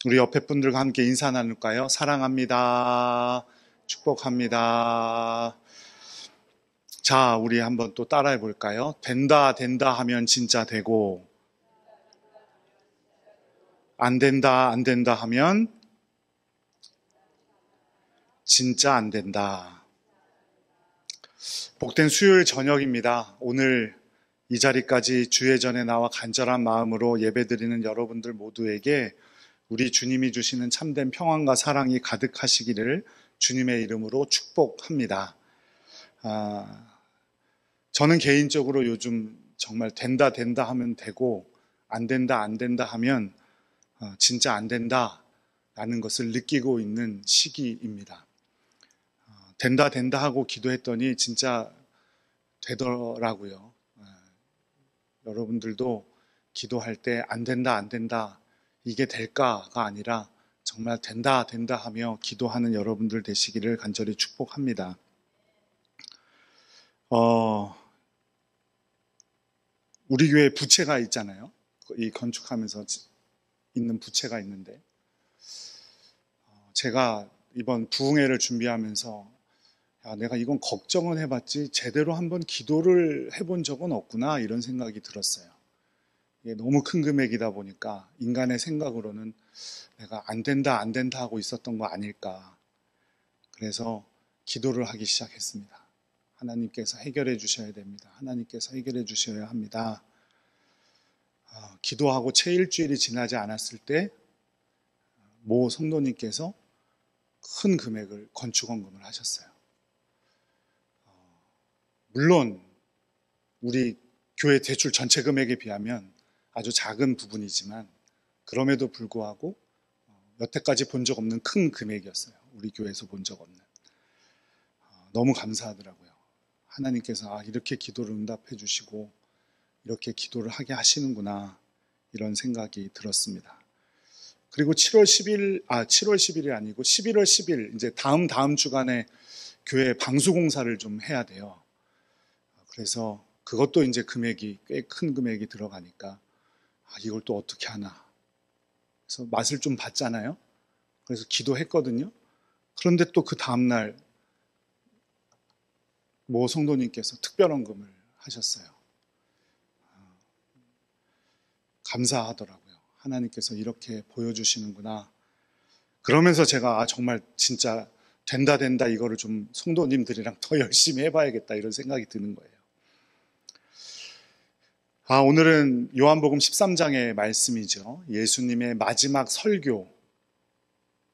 우리 옆에 분들과 함께 인사 나눌까요? 사랑합니다. 축복합니다. 자, 우리 한번 또 따라해 볼까요? 된다, 된다 하면 진짜 되고, 안 된다, 안 된다 하면 진짜 안 된다. 복된 수요일 저녁입니다. 오늘 이 자리까지 주의 전에 나와 간절한 마음으로 예배드리는 여러분들 모두에게 우리 주님이 주시는 참된 평안과 사랑이 가득하시기를 주님의 이름으로 축복합니다. 저는 개인적으로 요즘 정말 된다 된다 하면 되고 안 된다 안 된다 하면 진짜 안 된다 라는 것을 느끼고 있는 시기입니다. 된다 된다 하고 기도했더니 진짜 되더라고요. 여러분들도 기도할 때 안 된다 안 된다 이게 될까가 아니라 정말 된다 된다 하며 기도하는 여러분들 되시기를 간절히 축복합니다. 우리 교회 부채가 있잖아요. 이 건축하면서 있는 부채가 있는데 제가 이번 부흥회를 준비하면서 내가 이건 걱정은 해봤지 제대로 한번 기도를 해본 적은 없구나 이런 생각이 들었어요. 이게 너무 큰 금액이다 보니까 인간의 생각으로는 내가 안 된다 안 된다 하고 있었던 거 아닐까. 그래서 기도를 하기 시작했습니다. 하나님께서 해결해 주셔야 됩니다. 하나님께서 해결해 주셔야 합니다. 기도하고 채 일주일이 지나지 않았을 때 모 성도님께서 큰 금액을 건축원금을 하셨어요. 물론 우리 교회 대출 전체 금액에 비하면 아주 작은 부분이지만 그럼에도 불구하고 여태까지 본 적 없는 큰 금액이었어요. 우리 교회에서 본 적 없는. 너무 감사하더라고요. 하나님께서 이렇게 기도를 응답해 주시고 이렇게 기도를 하게 하시는구나 이런 생각이 들었습니다. 그리고 7월 10일이 아니고 11월 10일 이제 다음 주간에 교회 방수공사를 좀 해야 돼요. 그래서 그것도 이제 금액이 꽤 큰 금액이 들어가니까 이걸 또 어떻게 하나. 그래서 맛을 좀 봤잖아요. 그래서 기도했거든요. 그런데 또 그 다음날 모 성도님께서 특별헌금을 하셨어요. 감사하더라고요. 하나님께서 이렇게 보여주시는구나. 그러면서 제가 정말 진짜 된다 이거를 좀 성도님들이랑 더 열심히 해봐야겠다 이런 생각이 드는 거예요. 오늘은 요한복음 13장의 말씀이죠. 예수님의 마지막 설교,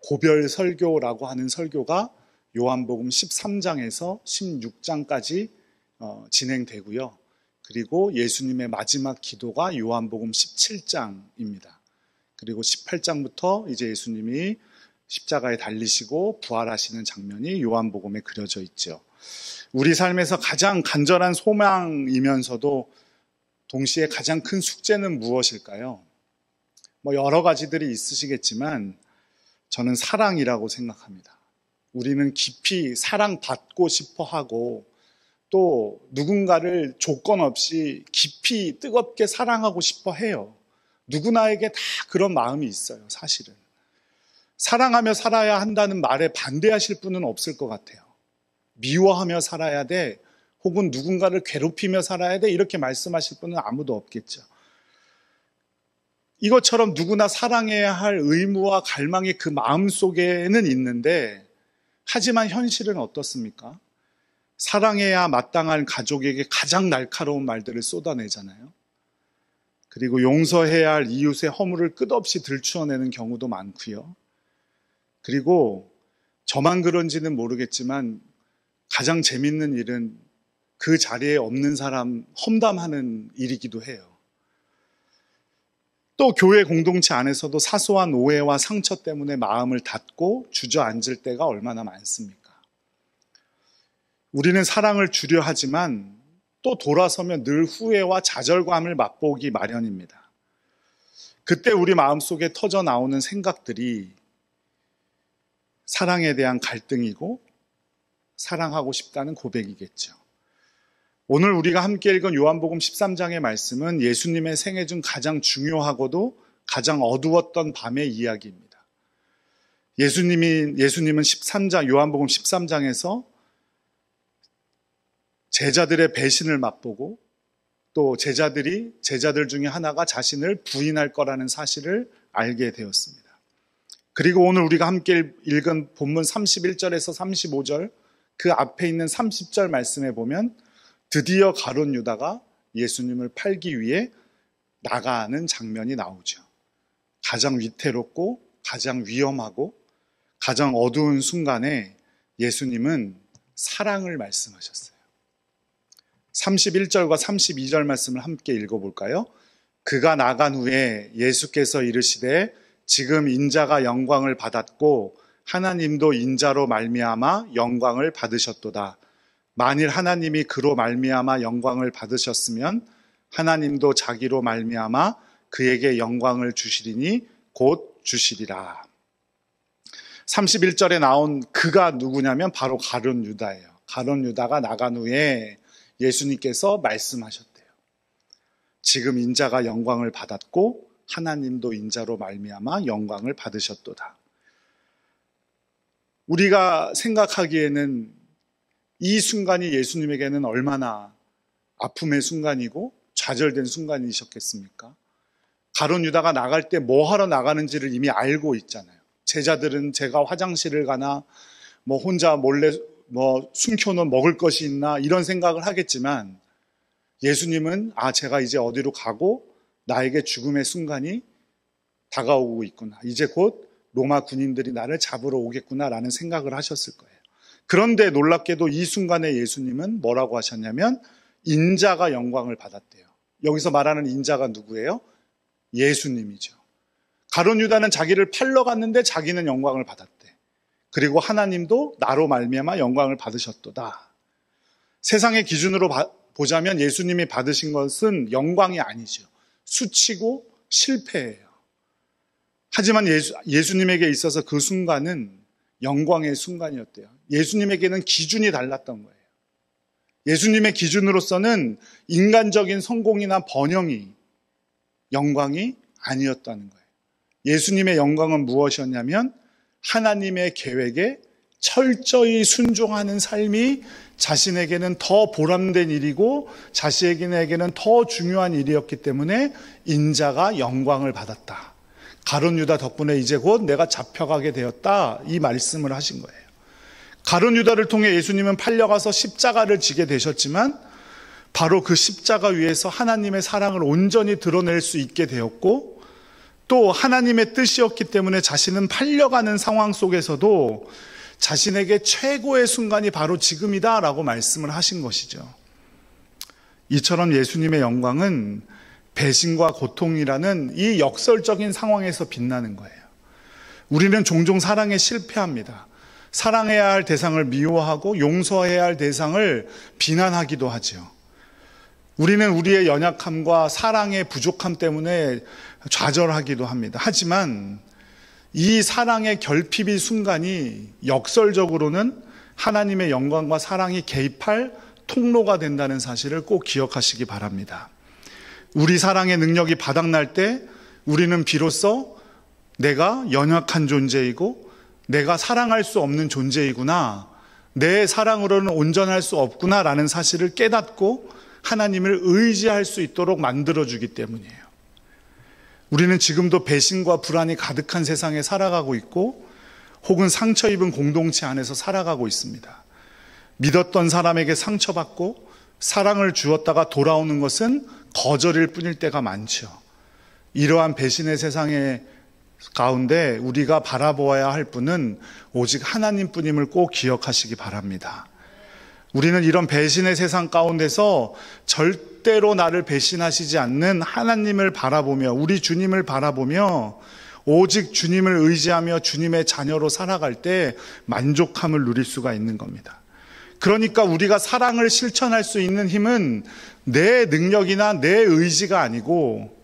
고별 설교라고 하는 설교가 요한복음 13장에서 16장까지 진행되고요. 그리고 예수님의 마지막 기도가 요한복음 17장입니다. 그리고 18장부터 이제 예수님이 십자가에 달리시고 부활하시는 장면이 요한복음에 그려져 있죠. 우리 삶에서 가장 간절한 소망이면서도 동시에 가장 큰 숙제는 무엇일까요? 여러 가지들이 있으시겠지만 저는 사랑이라고 생각합니다. 우리는 깊이 사랑받고 싶어 하고 또 누군가를 조건 없이 깊이 뜨겁게 사랑하고 싶어 해요. 누구나에게 다 그런 마음이 있어요, 사실은. 사랑하며 살아야 한다는 말에 반대하실 분은 없을 것 같아요. 미워하며 살아야 돼, 혹은 누군가를 괴롭히며 살아야 돼 이렇게 말씀하실 분은 아무도 없겠죠. 이것처럼 누구나 사랑해야 할 의무와 갈망이 그 마음 속에는 있는데 하지만 현실은 어떻습니까? 사랑해야 마땅한 가족에게 가장 날카로운 말들을 쏟아내잖아요. 그리고 용서해야 할 이웃의 허물을 끝없이 들추어내는 경우도 많고요. 그리고 저만 그런지는 모르겠지만 가장 재밌는 일은 그 자리에 없는 사람 험담하는 일이기도 해요. 또 교회 공동체 안에서도 사소한 오해와 상처 때문에 마음을 닫고 주저앉을 때가 얼마나 많습니까? 우리는 사랑을 주려 하지만 또 돌아서면 늘 후회와 좌절감을 맛보기 마련입니다. 그때 우리 마음속에 터져 나오는 생각들이 사랑에 대한 갈등이고 사랑하고 싶다는 고백이겠죠. 오늘 우리가 함께 읽은 요한복음 13장의 말씀은 예수님의 생애 중 가장 중요하고도 가장 어두웠던 밤의 이야기입니다. 예수님은 요한복음 13장에서 제자들의 배신을 맛보고 또 제자들 중에 하나가 자신을 부인할 거라는 사실을 알게 되었습니다. 그리고 오늘 우리가 함께 읽은 본문 31절에서 35절 그 앞에 있는 30절 말씀에 보면 드디어 가룟 유다가 예수님을 팔기 위해 나가는 장면이 나오죠. 가장 위태롭고 가장 위험하고 가장 어두운 순간에 예수님은 사랑을 말씀하셨어요. 31절과 32절 말씀을 함께 읽어볼까요? 그가 나간 후에 예수께서 이르시되 지금 인자가 영광을 받았고 하나님도 인자로 말미암아 영광을 받으셨도다. 만일 하나님이 그로 말미암아 영광을 받으셨으면 하나님도 자기로 말미암아 그에게 영광을 주시리니 곧 주시리라. 31절에 나온 그가 누구냐면 바로 가룟 유다예요. 가룟 유다가 나간 후에 예수님께서 말씀하셨대요. 지금 인자가 영광을 받았고 하나님도 인자로 말미암아 영광을 받으셨도다. 우리가 생각하기에는 이 순간이 예수님에게는 얼마나 아픔의 순간이고 좌절된 순간이셨겠습니까? 가룟 유다가 나갈 때 뭐 하러 나가는지를 이미 알고 있잖아요. 제자들은 제가 화장실을 가나 혼자 몰래 숨겨놓은 먹을 것이 있나 이런 생각을 하겠지만 예수님은 제가 이제 어디로 가고 나에게 죽음의 순간이 다가오고 있구나. 이제 곧 로마 군인들이 나를 잡으러 오겠구나라는 생각을 하셨을 거예요. 그런데 놀랍게도 이 순간에 예수님은 뭐라고 하셨냐면 인자가 영광을 받았대요. 여기서 말하는 인자가 누구예요? 예수님이죠. 가룟 유다는 자기를 팔러 갔는데 자기는 영광을 받았대. 그리고 하나님도 나로 말미암아 영광을 받으셨도다. 세상의 기준으로 보자면 예수님이 받으신 것은 영광이 아니죠. 수치고 실패예요. 하지만 예수님에게 있어서 그 순간은 영광의 순간이었대요. 예수님에게는 기준이 달랐던 거예요. 예수님의 기준으로서는 인간적인 성공이나 번영이 영광이 아니었다는 거예요. 예수님의 영광은 무엇이었냐면 하나님의 계획에 철저히 순종하는 삶이 자신에게는 더 보람된 일이고 자신에게는 더 중요한 일이었기 때문에 인자가 영광을 받았다. 가룟 유다 덕분에 이제 곧 내가 잡혀가게 되었다. 이 말씀을 하신 거예요. 가룟 유다를 통해 예수님은 팔려가서 십자가를 지게 되셨지만 바로 그 십자가 위에서 하나님의 사랑을 온전히 드러낼 수 있게 되었고 또 하나님의 뜻이었기 때문에 자신은 팔려가는 상황 속에서도 자신에게 최고의 순간이 바로 지금이다라고 말씀을 하신 것이죠. 이처럼 예수님의 영광은 배신과 고통이라는 이 역설적인 상황에서 빛나는 거예요. 우리는 종종 사랑에 실패합니다. 사랑해야 할 대상을 미워하고 용서해야 할 대상을 비난하기도 하죠. 우리는 우리의 연약함과 사랑의 부족함 때문에 좌절하기도 합니다. 하지만 이 사랑의 결핍의 순간이 역설적으로는 하나님의 영광과 사랑이 개입할 통로가 된다는 사실을 꼭 기억하시기 바랍니다. 우리 사랑의 능력이 바닥날 때 우리는 비로소 내가 연약한 존재이고 내가 사랑할 수 없는 존재이구나, 내 사랑으로는 온전할 수 없구나라는 사실을 깨닫고 하나님을 의지할 수 있도록 만들어주기 때문이에요. 우리는 지금도 배신과 불안이 가득한 세상에 살아가고 있고 혹은 상처 입은 공동체 안에서 살아가고 있습니다. 믿었던 사람에게 상처받고 사랑을 주었다가 돌아오는 것은 거절일 뿐일 때가 많죠. 이러한 배신의 세상의 가운데 우리가 바라보아야 할 분은 오직 하나님뿐임을 꼭 기억하시기 바랍니다. 우리는 이런 배신의 세상 가운데서 절대로 나를 배신하시지 않는 하나님을 바라보며 우리 주님을 바라보며 오직 주님을 의지하며 주님의 자녀로 살아갈 때 만족함을 누릴 수가 있는 겁니다. 그러니까 우리가 사랑을 실천할 수 있는 힘은 내 능력이나 내 의지가 아니고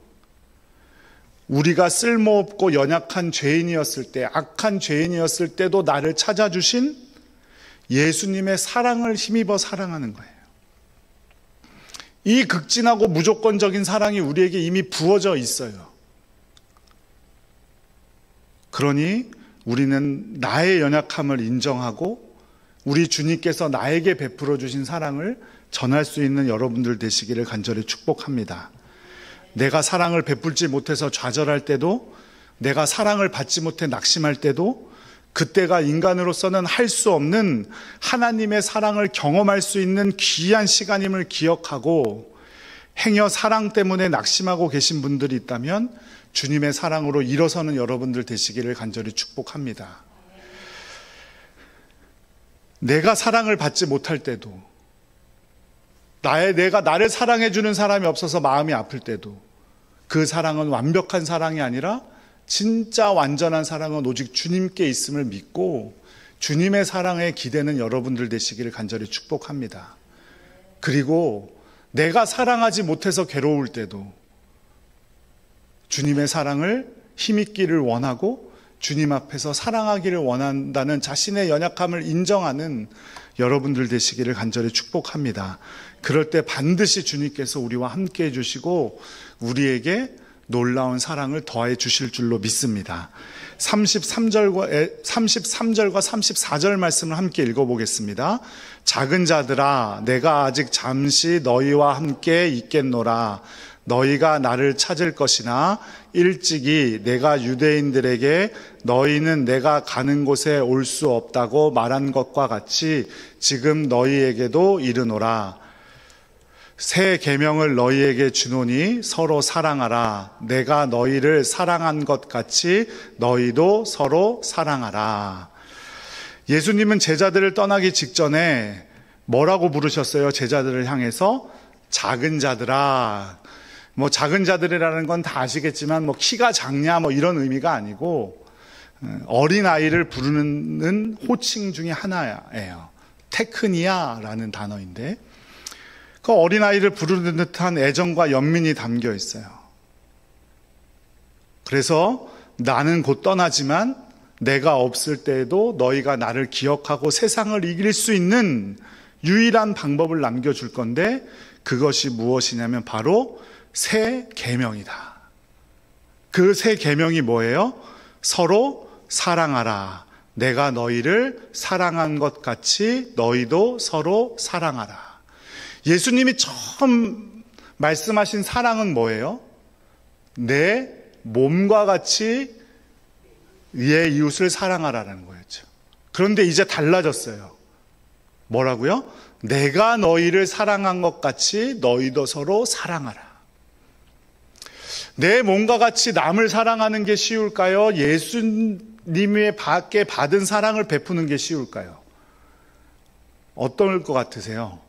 우리가 쓸모없고 연약한 죄인이었을 때, 악한 죄인이었을 때도 나를 찾아주신 예수님의 사랑을 힘입어 사랑하는 거예요. 이 극진하고 무조건적인 사랑이 우리에게 이미 부어져 있어요. 그러니 우리는 나의 연약함을 인정하고 우리 주님께서 나에게 베풀어 주신 사랑을 전할 수 있는 여러분들 되시기를 간절히 축복합니다. 내가 사랑을 베풀지 못해서 좌절할 때도, 내가 사랑을 받지 못해 낙심할 때도, 그때가 인간으로서는 할 수 없는 하나님의 사랑을 경험할 수 있는 귀한 시간임을 기억하고 행여 사랑 때문에 낙심하고 계신 분들이 있다면 주님의 사랑으로 일어서는 여러분들 되시기를 간절히 축복합니다. 내가 사랑을 받지 못할 때도, 내가 나를 사랑해 주는 사람이 없어서 마음이 아플 때도, 그 사랑은 완벽한 사랑이 아니라 진짜 완전한 사랑은 오직 주님께 있음을 믿고 주님의 사랑에 기대는 여러분들 되시기를 간절히 축복합니다. 그리고 내가 사랑하지 못해서 괴로울 때도 주님의 사랑을 힘입기를 원하고 주님 앞에서 사랑하기를 원한다는 자신의 연약함을 인정하는 여러분들 되시기를 간절히 축복합니다. 그럴 때 반드시 주님께서 우리와 함께 해주시고 우리에게 놀라운 사랑을 더해 주실 줄로 믿습니다. 33절과 34절 말씀을 함께 읽어보겠습니다. 작은 자들아, 내가 아직 잠시 너희와 함께 있겠노라. 너희가 나를 찾을 것이나 일찍이 내가 유대인들에게 너희는 내가 가는 곳에 올 수 없다고 말한 것과 같이 지금 너희에게도 이르노라. 새 계명을 너희에게 주노니 서로 사랑하라. 내가 너희를 사랑한 것 같이 너희도 서로 사랑하라. 예수님은 제자들을 떠나기 직전에 뭐라고 부르셨어요? 제자들을 향해서 작은 자들아. 작은 자들이라는 건 다 아시겠지만 키가 작냐 이런 의미가 아니고 어린아이를 부르는 호칭 중에 하나예요. 테크니아라는 단어인데 그 어린아이를 부르는 듯한 애정과 연민이 담겨 있어요. 그래서 나는 곧 떠나지만 내가 없을 때에도 너희가 나를 기억하고 세상을 이길 수 있는 유일한 방법을 남겨줄 건데 그것이 무엇이냐면 바로 새 계명이다. 그 새 계명이 뭐예요? 서로 사랑하라. 내가 너희를 사랑한 것 같이 너희도 서로 사랑하라. 예수님이 처음 말씀하신 사랑은 뭐예요? 내 몸과 같이 내 이웃을 사랑하라는 거였죠. 그런데 이제 달라졌어요. 뭐라고요? 내가 너희를 사랑한 것 같이 너희도 서로 사랑하라. 내 몸과 같이 남을 사랑하는 게 쉬울까요? 예수님의 밖에 받은 사랑을 베푸는 게 쉬울까요? 어떨 것 같으세요?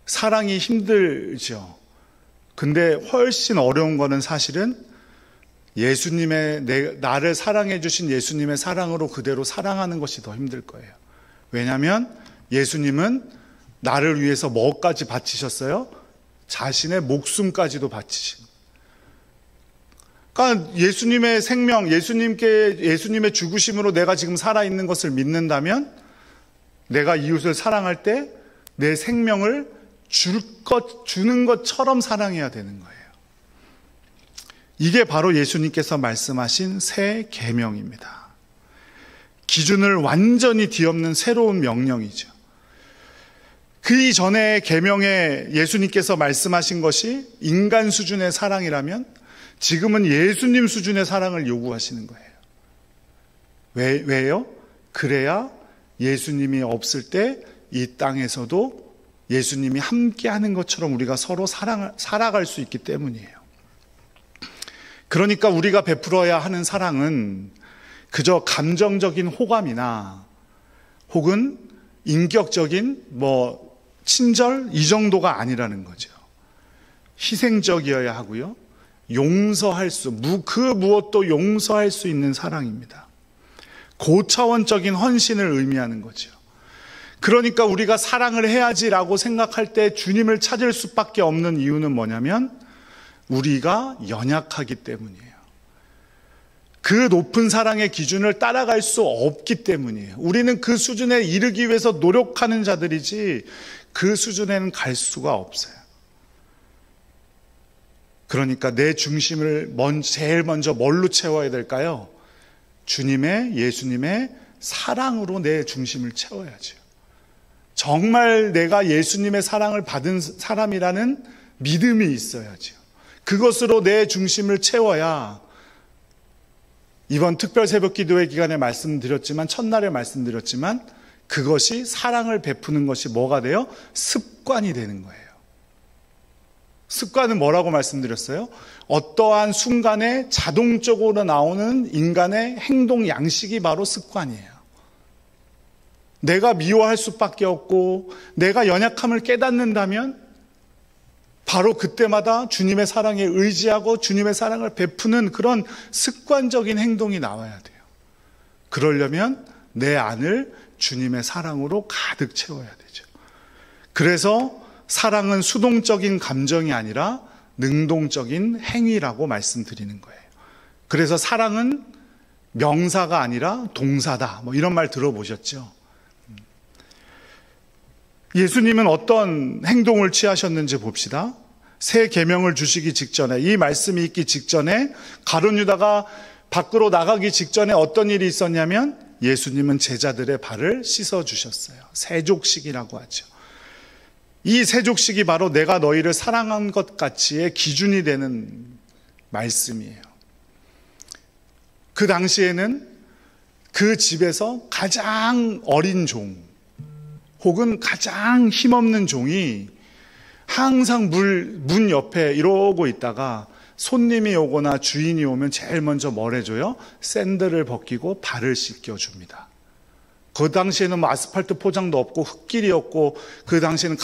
사랑이 힘들죠. 근데 훨씬 어려운 거는 사실은 나를 사랑해 주신 예수님의 사랑으로 그대로 사랑하는 것이 더 힘들 거예요. 왜냐하면 예수님은 나를 위해서 뭐까지 바치셨어요? 자신의 목숨까지도 바치신. 그러니까 예수님의 생명, 예수님의 죽으심으로 내가 지금 살아있는 것을 믿는다면 내가 이웃을 사랑할 때 내 생명을 주는 것처럼 사랑해야 되는 거예요. 이게 바로 예수님께서 말씀하신 새 계명입니다. 기준을 완전히 뒤엎는 새로운 명령이죠. 그 이전의 계명에 예수님께서 말씀하신 것이 인간 수준의 사랑이라면 지금은 예수님 수준의 사랑을 요구하시는 거예요. 왜요? 그래야 예수님이 없을 때 이 땅에서도 예수님이 함께하는 것처럼 우리가 서로 살아갈 수 있기 때문이에요. 그러니까 우리가 베풀어야 하는 사랑은 그저 감정적인 호감이나 혹은 인격적인 친절 이 정도가 아니라는 거죠. 희생적이어야 하고요. 그 무엇도 용서할 수 있는 사랑입니다. 고차원적인 헌신을 의미하는 거죠. 그러니까 우리가 사랑을 해야지라고 생각할 때 주님을 찾을 수밖에 없는 이유는 뭐냐면 우리가 연약하기 때문이에요. 그 높은 사랑의 기준을 따라갈 수 없기 때문이에요. 우리는 그 수준에 이르기 위해서 노력하는 자들이지 그 수준에는 갈 수가 없어요. 그러니까 내 중심을 제일 먼저 뭘로 채워야 될까요? 예수님의 사랑으로 내 중심을 채워야죠. 정말 내가 예수님의 사랑을 받은 사람이라는 믿음이 있어야죠. 그것으로 내 중심을 채워야, 이번 특별 새벽 기도회 기간에 말씀드렸지만, 첫날에 말씀드렸지만, 그것이 사랑을 베푸는 것이 뭐가 돼요? 습관이 되는 거예요. 습관은 뭐라고 말씀드렸어요? 어떠한 순간에 자동적으로 나오는 인간의 행동 양식이 바로 습관이에요. 내가 미워할 수밖에 없고 내가 연약함을 깨닫는다면 바로 그때마다 주님의 사랑에 의지하고 주님의 사랑을 베푸는 그런 습관적인 행동이 나와야 돼요. 그러려면 내 안을 주님의 사랑으로 가득 채워야 되죠. 그래서 사랑은 수동적인 감정이 아니라 능동적인 행위라고 말씀드리는 거예요. 그래서 사랑은 명사가 아니라 동사다. 이런 말 들어보셨죠? 예수님은 어떤 행동을 취하셨는지 봅시다. 새 계명을 주시기 직전에, 이 말씀이 있기 직전에, 가룟 유다가 밖으로 나가기 직전에 어떤 일이 있었냐면 예수님은 제자들의 발을 씻어주셨어요. 세족식이라고 하죠. 이 세족식이 바로 내가 너희를 사랑한 것 같이의 기준이 되는 말씀이에요. 그 당시에는 그 집에서 가장 어린 종 혹은 가장 힘없는 종이 항상 문 옆에 이러고 있다가 손님이 오거나 주인이 오면 제일 먼저 뭘 해줘요? 샌들을 벗기고 발을 씻겨줍니다. 그 당시에는 아스팔트 포장도 없고 흙길이었고 그 당시에는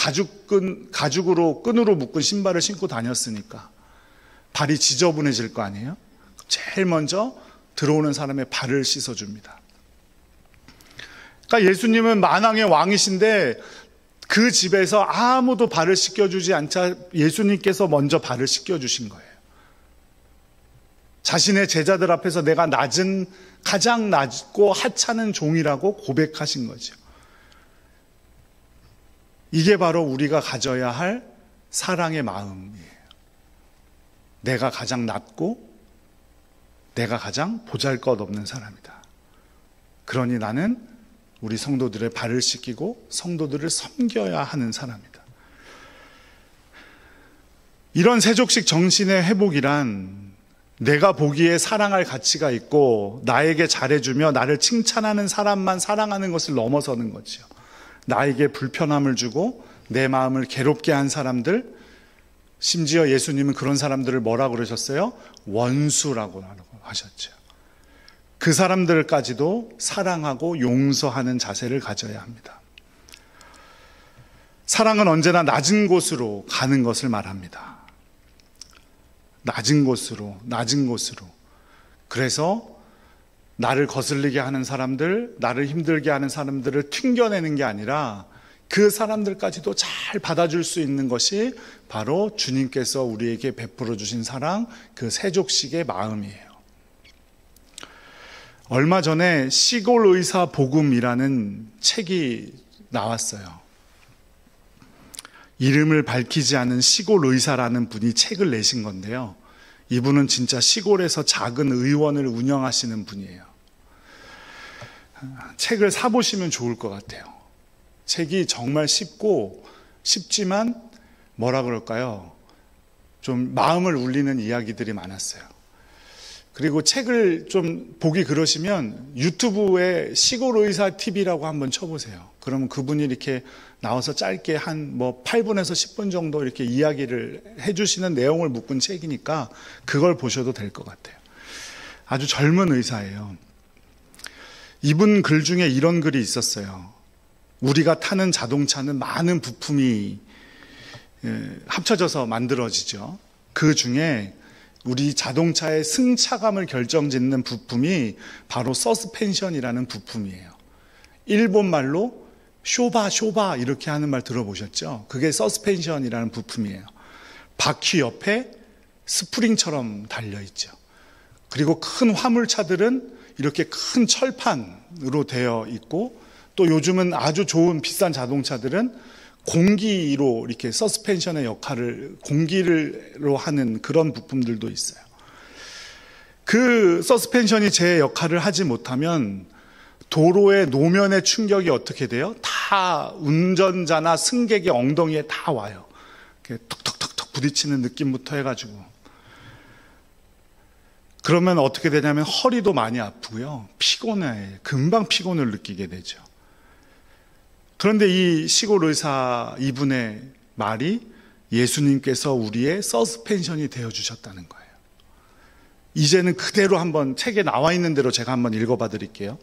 가죽으로 끈으로 묶은 신발을 신고 다녔으니까 발이 지저분해질 거 아니에요? 제일 먼저 들어오는 사람의 발을 씻어줍니다. 그러니까 예수님은 만왕의 왕이신데 그 집에서 아무도 발을 씻겨주지 않자 예수님께서 먼저 발을 씻겨주신 거예요. 자신의 제자들 앞에서 내가 가장 낮고 하찮은 종이라고 고백하신 거죠. 이게 바로 우리가 가져야 할 사랑의 마음이에요. 내가 가장 낮고 내가 가장 보잘것없는 사람이다. 그러니 나는 우리 성도들의 발을 씻기고 성도들을 섬겨야 하는 사람이다. 이런 세족식 정신의 회복이란 내가 보기에 사랑할 가치가 있고 나에게 잘해주며 나를 칭찬하는 사람만 사랑하는 것을 넘어서는 거죠. 나에게 불편함을 주고 내 마음을 괴롭게 한 사람들, 심지어 예수님은 그런 사람들을 뭐라고 그러셨어요? 원수라고 하셨죠. 그 사람들까지도 사랑하고 용서하는 자세를 가져야 합니다. 사랑은 언제나 낮은 곳으로 가는 것을 말합니다. 낮은 곳으로. 그래서 나를 거슬리게 하는 사람들, 나를 힘들게 하는 사람들을 튕겨내는 게 아니라 그 사람들까지도 잘 받아줄 수 있는 것이 바로 주님께서 우리에게 베풀어 주신 사랑, 그 세족식의 마음이에요. 얼마 전에 시골 의사 복음이라는 책이 나왔어요. 이름을 밝히지 않은 시골 의사라는 분이 책을 내신 건데요. 이분은 진짜 시골에서 작은 의원을 운영하시는 분이에요. 책을 사보시면 좋을 것 같아요. 책이 정말 쉽지만 뭐라 그럴까요? 좀 마음을 울리는 이야기들이 많았어요. 그리고 책을 좀 보기 그러시면 유튜브에 시골 의사 TV라고 한번 쳐보세요. 그러면 그분이 이렇게 나와서 짧게 한 8분에서 10분 정도 이렇게 이야기를 해주시는 내용을 묶은 책이니까 그걸 보셔도 될 것 같아요. 아주 젊은 의사예요. 이분 글 중에 이런 글이 있었어요. 우리가 타는 자동차는 많은 부품이 합쳐져서 만들어지죠. 그 중에 우리 자동차의 승차감을 결정짓는 부품이 바로 서스펜션이라는 부품이에요. 일본 말로 쇼바 이렇게 하는 말 들어보셨죠? 그게 서스펜션이라는 부품이에요. 바퀴 옆에 스프링처럼 달려있죠. 그리고 큰 화물차들은 이렇게 큰 철판으로 되어 있고, 또 요즘은 아주 좋은 비싼 자동차들은 공기로 이렇게 서스펜션의 역할을 공기로 하는 그런 부품들도 있어요. 그 서스펜션이 제 역할을 하지 못하면 도로의 노면의 충격이 어떻게 돼요? 다 운전자나 승객의 엉덩이에 다 와요. 이렇게 톡톡톡톡 부딪히는 느낌부터 해가지고. 그러면 어떻게 되냐면 허리도 많이 아프고요. 피곤해. 금방 피곤을 느끼게 되죠. 그런데 이 시골 의사 이분의 말이 예수님께서 우리의 서스펜션이 되어주셨다는 거예요. 이제는 그대로 한번 책에 나와 있는 대로 제가 한번 읽어봐 드릴게요.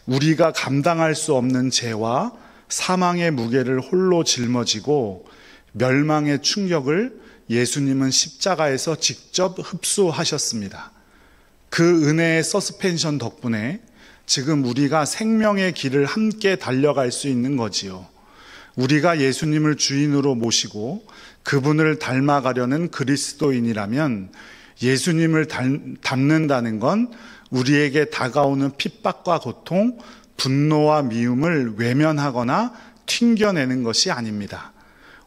우리가 감당할 수 없는 죄와 사망의 무게를 홀로 짊어지고 멸망의 충격을 예수님은 십자가에서 직접 흡수하셨습니다. 그 은혜의 서스펜션 덕분에 지금 우리가 생명의 길을 함께 달려갈 수 있는 거지요. 우리가 예수님을 주인으로 모시고 그분을 닮아가려는 그리스도인이라면 예수님을 닮는다는 건 우리에게 다가오는 핍박과 고통, 분노와 미움을 외면하거나 튕겨내는 것이 아닙니다.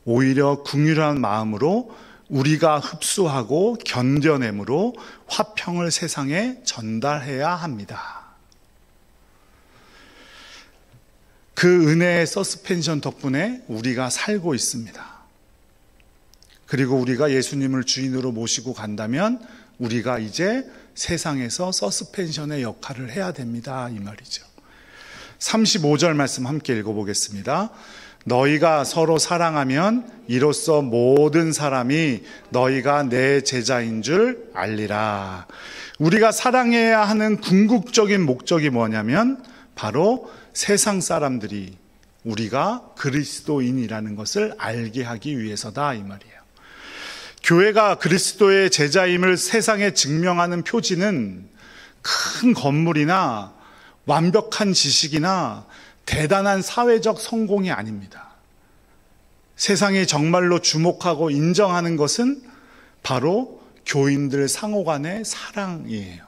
오히려 긍휼한 마음으로 우리가 흡수하고 견뎌내므로 화평을 세상에 전달해야 합니다. 그 은혜의 서스펜션 덕분에 우리가 살고 있습니다. 그리고 우리가 예수님을 주인으로 모시고 간다면 우리가 이제 세상에서 서스펜션의 역할을 해야 됩니다. 이 말이죠. 35절 말씀 함께 읽어보겠습니다. 너희가 서로 사랑하면 이로써 모든 사람이 너희가 내 제자인 줄 알리라. 우리가 사랑해야 하는 궁극적인 목적이 뭐냐면 바로 세상 사람들이 우리가 그리스도인이라는 것을 알게 하기 위해서다 이 말이에요. 교회가 그리스도의 제자임을 세상에 증명하는 표지는 큰 건물이나 완벽한 지식이나 대단한 사회적 성공이 아닙니다. 세상이 정말로 주목하고 인정하는 것은 바로 교인들 상호 간의 사랑이에요.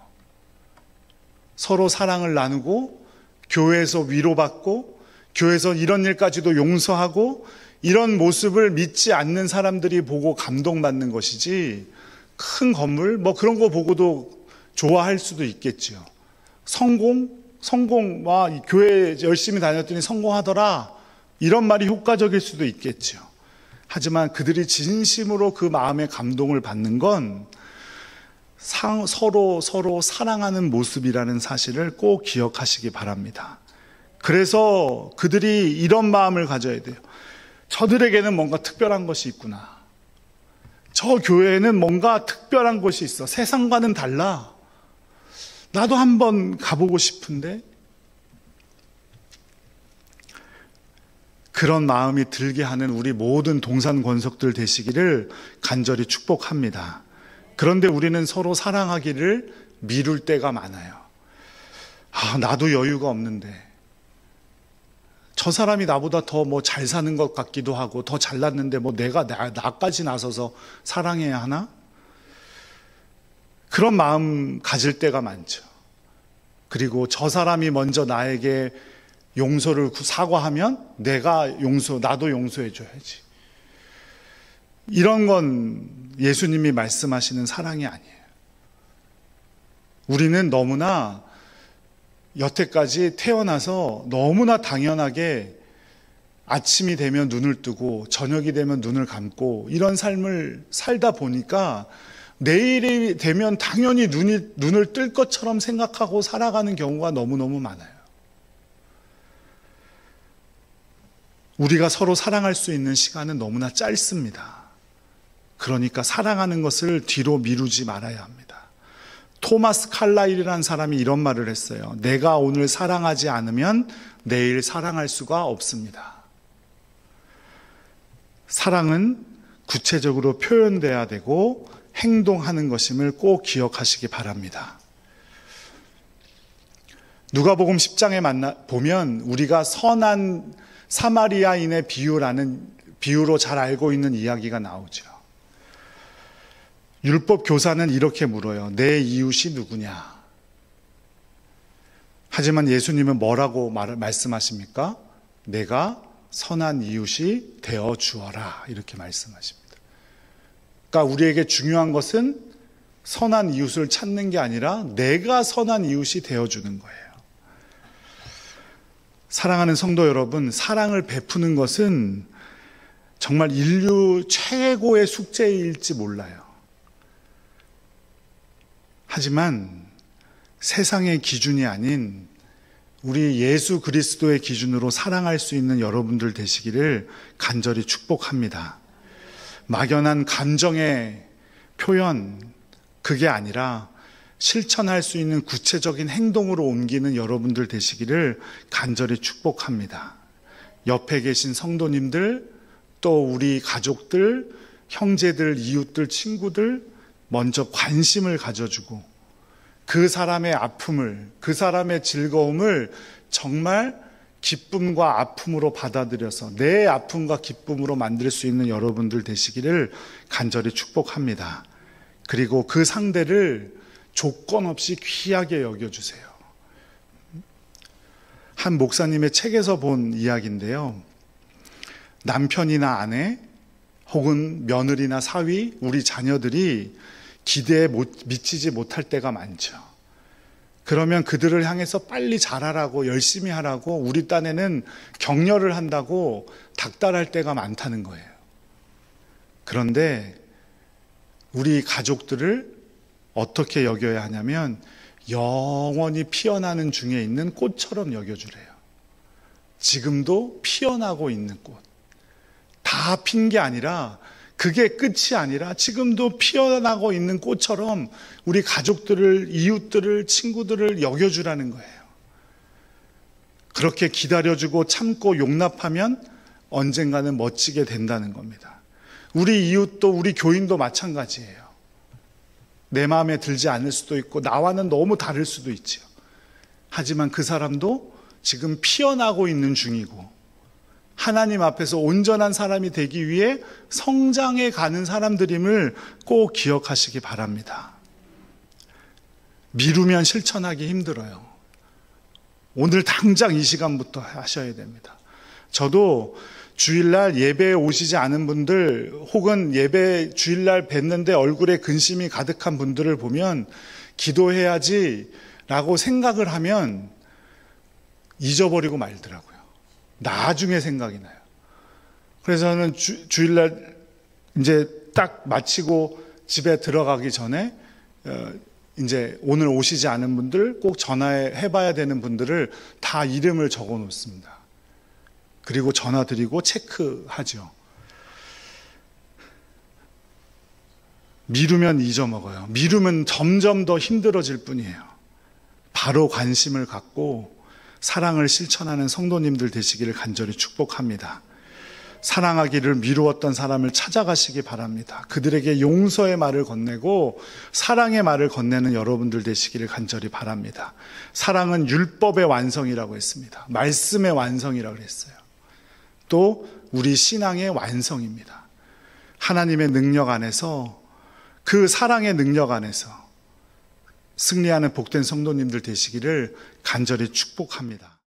서로 사랑을 나누고 교회에서 위로받고 교회에서 이런 일까지도 용서하고 이런 모습을 믿지 않는 사람들이 보고 감동받는 것이지, 큰 건물 뭐 그런 거 보고도 좋아할 수도 있겠죠. 와 교회 열심히 다녔더니 성공하더라 이런 말이 효과적일 수도 있겠죠. 하지만 그들이 진심으로 그 마음의 감동을 받는 건 서로 사랑하는 모습이라는 사실을 꼭 기억하시기 바랍니다. 그래서 그들이 이런 마음을 가져야 돼요. 저들에게는 뭔가 특별한 것이 있구나. 저 교회에는 뭔가 특별한 것이 있어. 세상과는 달라. 나도 한번 가보고 싶은데. 그런 마음이 들게 하는 우리 모든 동산 권속들 되시기를 간절히 축복합니다. 그런데 우리는 서로 사랑하기를 미룰 때가 많아요. 나도 여유가 없는데 저 사람이 나보다 더 뭐 잘 사는 것 같기도 하고 더 잘났는데 뭐 내가 나까지 나서서 사랑해야 하나? 그런 마음 가질 때가 많죠. 그리고 저 사람이 먼저 나에게 용서를 사과하면 나도 용서해 줘야지. 이런 건 예수님이 말씀하시는 사랑이 아니에요. 우리는 너무나 여태까지 태어나서 너무나 당연하게 아침이 되면 눈을 뜨고 저녁이 되면 눈을 감고 이런 삶을 살다 보니까 내일이 되면 당연히 눈을 뜰 것처럼 생각하고 살아가는 경우가 너무너무 많아요. 우리가 서로 사랑할 수 있는 시간은 너무나 짧습니다. 그러니까 사랑하는 것을 뒤로 미루지 말아야 합니다. 토마스 칼라일이라는 사람이 이런 말을 했어요. 내가 오늘 사랑하지 않으면 내일 사랑할 수가 없습니다. 사랑은 구체적으로 표현돼야 되고 행동하는 것임을 꼭 기억하시기 바랍니다. 누가복음 10장에 보면 우리가 선한 사마리아인의 비유로 잘 알고 있는 이야기가 나오죠. 율법 교사는 이렇게 물어요. 내 이웃이 누구냐? 하지만 예수님은 뭐라고 말씀하십니까? 내가 선한 이웃이 되어 주어라. 이렇게 말씀하십니다. 그러니까 우리에게 중요한 것은 선한 이웃을 찾는 게 아니라 내가 선한 이웃이 되어 주는 거예요. 사랑하는 성도 여러분, 사랑을 베푸는 것은 정말 인류 최고의 숙제일지 몰라요. 하지만 세상의 기준이 아닌 우리 예수 그리스도의 기준으로 사랑할 수 있는 여러분들 되시기를 간절히 축복합니다. 막연한 감정의 표현, 그게 아니라 실천할 수 있는 구체적인 행동으로 옮기는 여러분들 되시기를 간절히 축복합니다. 옆에 계신 성도님들, 또 우리 가족들, 형제들, 이웃들, 친구들 먼저 관심을 가져주고 그 사람의 아픔을, 그 사람의 즐거움을 정말 기쁨과 아픔으로 받아들여서 내 아픔과 기쁨으로 만들 수 있는 여러분들 되시기를 간절히 축복합니다. 그리고 그 상대를 조건 없이 귀하게 여겨주세요. 한 목사님의 책에서 본 이야기인데요. 남편이나 아내 혹은 며느리나 사위, 우리 자녀들이 기대에 미치지 못할 때가 많죠. 그러면 그들을 향해서 빨리 잘하라고 열심히 하라고 우리 딴에는 격려를 한다고 닥달할 때가 많다는 거예요. 그런데 우리 가족들을 어떻게 여겨야 하냐면 영원히 피어나는 중에 있는 꽃처럼 여겨주래요. 지금도 피어나고 있는 꽃. 다 핀 게 아니라 그게 끝이 아니라 지금도 피어나고 있는 꽃처럼 우리 가족들을, 이웃들을, 친구들을 여겨주라는 거예요. 그렇게 기다려주고 참고 용납하면 언젠가는 멋지게 된다는 겁니다. 우리 이웃도 우리 교인도 마찬가지예요. 내 마음에 들지 않을 수도 있고 나와는 너무 다를 수도 있죠. 하지만 그 사람도 지금 피어나고 있는 중이고 하나님 앞에서 온전한 사람이 되기 위해 성장해 가는 사람들임을 꼭 기억하시기 바랍니다. 미루면 실천하기 힘들어요. 오늘 당장 이 시간부터 하셔야 됩니다. 저도 주일날 예배에 오시지 않은 분들 혹은 예배 주일날 뵀는데 얼굴에 근심이 가득한 분들을 보면 기도해야지 라고 생각을 하면 잊어버리고 말더라고요. 나중에 생각이 나요. 그래서 저는 주일날 이제 딱 마치고 집에 들어가기 전에 이제 오늘 오시지 않은 분들 꼭 전화해 봐야 되는 분들을 다 이름을 적어 놓습니다. 그리고 전화 드리고 체크하죠. 미루면 잊어먹어요. 미루면 점점 더 힘들어질 뿐이에요. 바로 관심을 갖고 사랑을 실천하는 성도님들 되시기를 간절히 축복합니다. 사랑하기를 미루었던 사람을 찾아가시기 바랍니다. 그들에게 용서의 말을 건네고 사랑의 말을 건네는 여러분들 되시기를 간절히 바랍니다. 사랑은 율법의 완성이라고 했습니다. 말씀의 완성이라고 했어요. 또 우리 신앙의 완성입니다. 하나님의 능력 안에서, 그 사랑의 능력 안에서 승리하는 복된 성도님들 되시기를 간절히 축복합니다.